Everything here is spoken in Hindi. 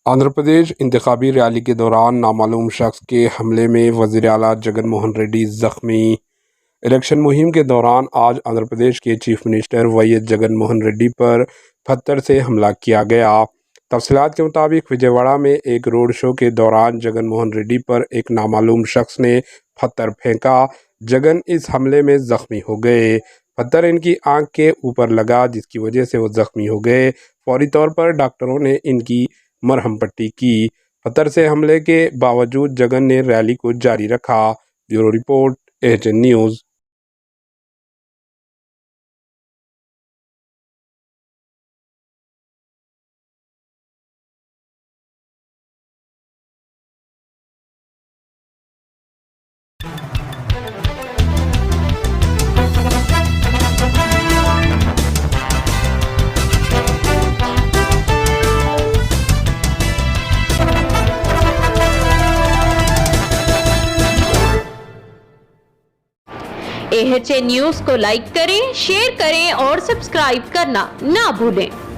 आंध्र प्रदेश इंतखाबी रैली के दौरान नामालूम शख्स के हमले में वज़ीर आला जगन मोहन रेड्डी जख्मी। इलेक्शन मुहिम के दौरान आज आंध्र प्रदेश के chief minister YS Jagan Mohan Reddy पर पत्थर से हमला किया गया। तफसीलात के मुताबिक विजयवाड़ा में एक रोड शो के दौरान जगन मोहन रेड्डी पर एक नामालूम शख्स ने पत्थर फेंका। जगन इस हमले में जख्मी हो गए। पत्थर इनकी आंख के ऊपर लगा, जिसकी वजह से वो जख्मी हो गए। फौरी तौर पर डॉक्टरों ने इनकी मरहम पट्टी की। पत्थर से हमले के बावजूद जगन ने रैली को जारी रखा। Bureau report, AHN news. AHN news को लाइक करें, शेयर करें और सब्सक्राइब करना ना भूलें।